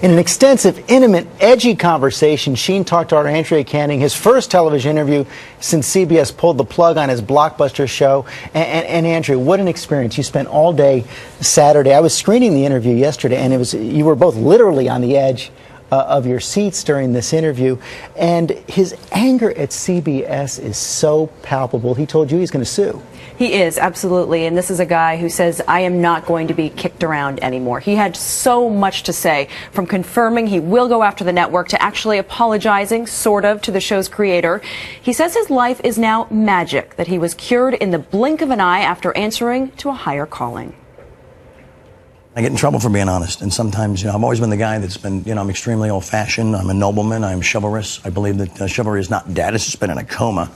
In an extensive, intimate, edgy conversation, Sheen talked to our Andrea Canning, his first television interview since CBS pulled the plug on his blockbuster show. And Andrea, what an experience. You spent all day Saturday. I was screening the interview yesterday, and you were both literally on the edge of your seats during this interview. And his anger at CBS is so palpable. He told you he's going to sue. He is, absolutely. And this is a guy who says, I am not going to be kicked around anymore. He had so much to say, from confirming he will go after the network to actually apologizing, sort of, to the show's creator. He says his life is now magic, that he was cured in the blink of an eye after answering to a higher calling. I get in trouble for being honest, and sometimes, I've always been the guy that's been, I'm extremely old-fashioned, I'm a nobleman, I'm chivalrous. I believe that chivalry is not dead, it's just been in a coma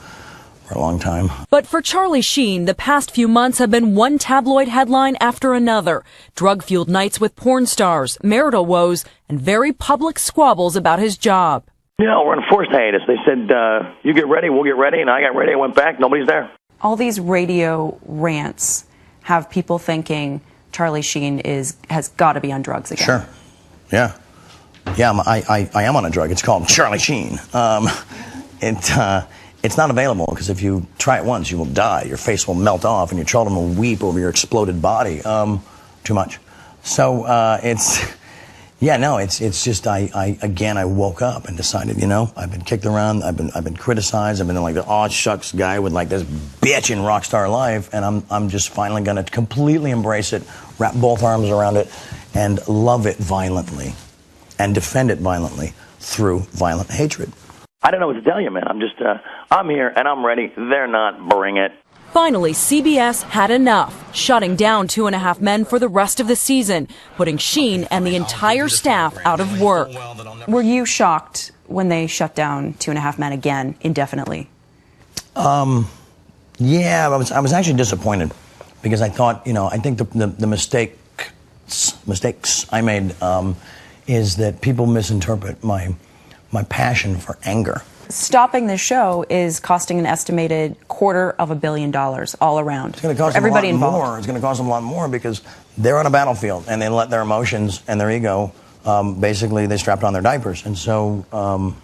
for a long time. But for Charlie Sheen, the past few months have been one tabloid headline after another. Drug-fueled nights with porn stars, marital woes, and very public squabbles about his job. We're in forced hiatus. They said, you get ready, we'll get ready, and I got ready, I went back, nobody's there. All these radio rants have people thinking Charlie Sheen has got to be on drugs again. Sure. Yeah. Yeah, I am on a drug. It's called Charlie Sheen. It's not available because if you try it once, you will die. Your face will melt off and your children will weep over your exploded body. Too much. So it's just I woke up and decided, I've been kicked around, I've been criticized, I've been like the aw shucks guy with like this bitch in rock star life, and I'm just finally gonna completely embrace it, wrap both arms around it, and love it violently, and defend it violently through violent hatred. I don't know what to tell you, man. I'm here and I'm ready. They're not. Bring it. Finally, CBS had enough, shutting down 2.5 Men for the rest of the season, putting Sheen and the entire staff out of work. Were you shocked when they shut down 2.5 Men again indefinitely? Yeah, I was actually disappointed because I thought, I think the mistakes I made is that people misinterpret my passion for anger. Stopping this show is costing an estimated $250 million all around. It's going to cost everybody them a lot involved. more. It's going to cost them a lot more because they're on a battlefield and they let their emotions and their ego, basically they strapped on their diapers. And so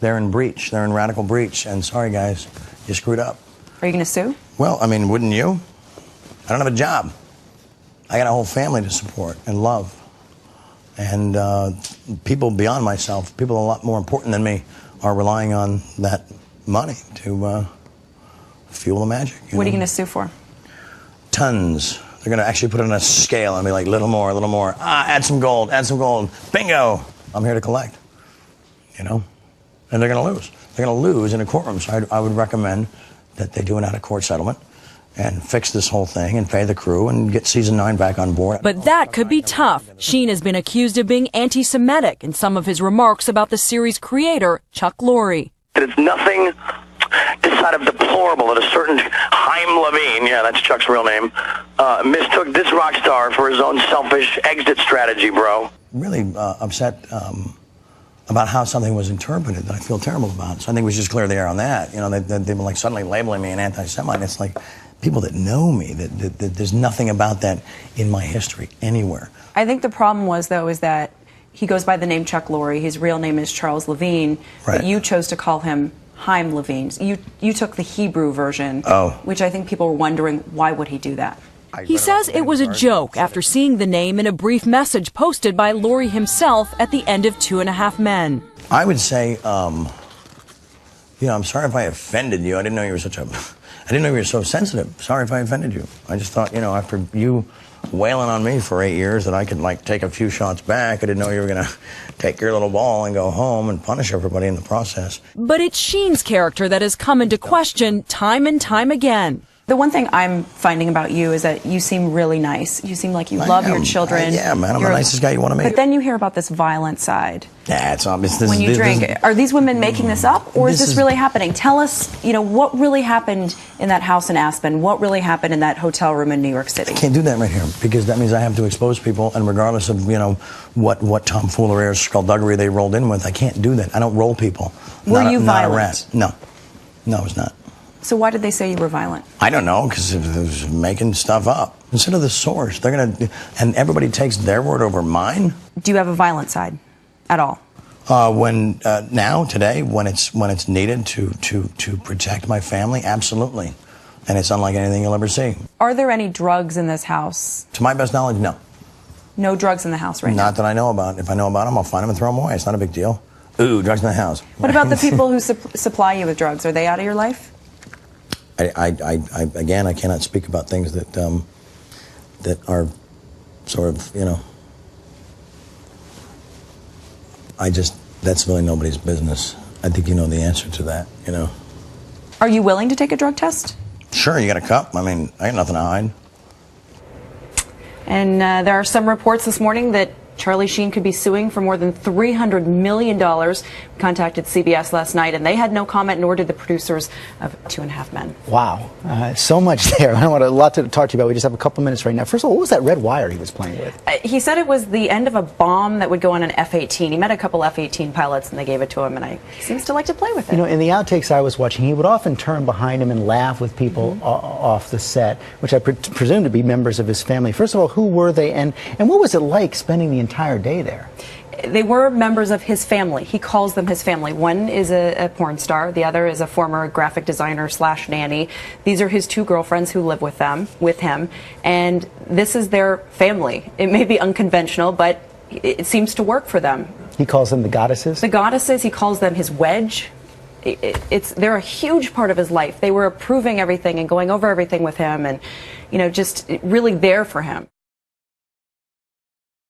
they're in breach. They're in radical breach. And sorry, guys, you screwed up. Are you going to sue? Well, wouldn't you? I don't have a job. I got a whole family to support and love. And people beyond myself, people a lot more important than me, are relying on that money to fuel the magic. What are you going to sue for? Tons. They're going to actually put it on a scale and be like, little more, little more. Add some gold, bingo. I'm here to collect, And they're going to lose. They're going to lose in a courtroom. So I would recommend that they do an out-of-court settlement and fix this whole thing and pay the crew and get season 9 back on board. But that could be tough. Sheen has been accused of being anti-Semitic in some of his remarks about the series' creator, Chuck Lorre. It's nothing this side of deplorable that a certain Chaim Levine, yeah, that's Chuck's real name, mistook this rock star for his own selfish exit strategy, bro. Really upset about how something was interpreted that I feel terrible about. So I think we should just clear the air on that. They've been like suddenly labeling me an anti-Semite. It's like people that know me, that there's nothing about that in my history anywhere. I think the problem was, though, is that he goes by the name Chuck Lorre. His real name is Charles Levine, right. But you chose to call him Chaim Levine. You took the Hebrew version, which I think people were wondering, why would he do that? He says it was a joke after seeing the name in a brief message posted by Lorre himself at the end of 2.5 Men. I would say, I'm sorry if I offended you. I didn't know you were so sensitive. Sorry if I offended you. I just thought, after you wailing on me for 8 years that I could, take a few shots back, I didn't know you were going to take your little ball and go home and punish everybody in the process. But it's Sheen's character that has come into question time and time again. The one thing I'm finding about you is that you seem really nice. You seem like you love your children. Yeah, man, I'm the nicest guy you want to meet. But then you hear about this violent side. Yeah, it's obvious. When you drink, are these women making this up, or is this really happening? Tell us, what really happened in that house in Aspen? What really happened in that hotel room in New York City? I can't do that right here because that means I have to expose people, and regardless of what tomfoolery or skullduggery they rolled in with, I can't do that. I don't roll people. Were you violent? Not a rat. No, I was not. So why did they say you were violent? I don't know, because it was making stuff up. Instead of the source, and everybody takes their word over mine. Do you have a violent side? at all? Today, when it's needed to protect my family, absolutely. And it's unlike anything you'll ever see. Are there any drugs in this house? To my best knowledge, no. No drugs in the house right now? Not that I know about. If I know about them, I'll find them and throw them away. It's not a big deal. Ooh, drugs in the house. What about the people who supply you with drugs? Are they out of your life? Again, I cannot speak about things that that are sort of, that's really nobody's business. I think you know the answer to that, Are you willing to take a drug test? Sure, you got a cup. I mean, I got nothing to hide. And there are some reports this morning that Charlie Sheen could be suing for more than $300 million. We contacted CBS last night, and they had no comment, nor did the producers of 2.5 Men. Wow. So much there. I want a lot to talk to you about. We just have a couple minutes right now. First of all, what was that red wire he was playing with? He said it was the end of a bomb that would go on an F-18. He met a couple F-18 pilots, and they gave it to him, and he seems to like to play with it. In the outtakes I was watching, he would often turn behind him and laugh with people off the set, which I presume to be members of his family. First of all, who were they, and what was it like spending the entire day there? They were members of his family. He calls them his family. One is a porn star. The other is a former graphic designer / nanny. These are his 2 girlfriends who live with him, and this is their family. It may be unconventional, but it seems to work for them. He calls them the goddesses? The goddesses. He calls them his wedge. They're a huge part of his life. They were approving everything and going over everything with him, and just really there for him.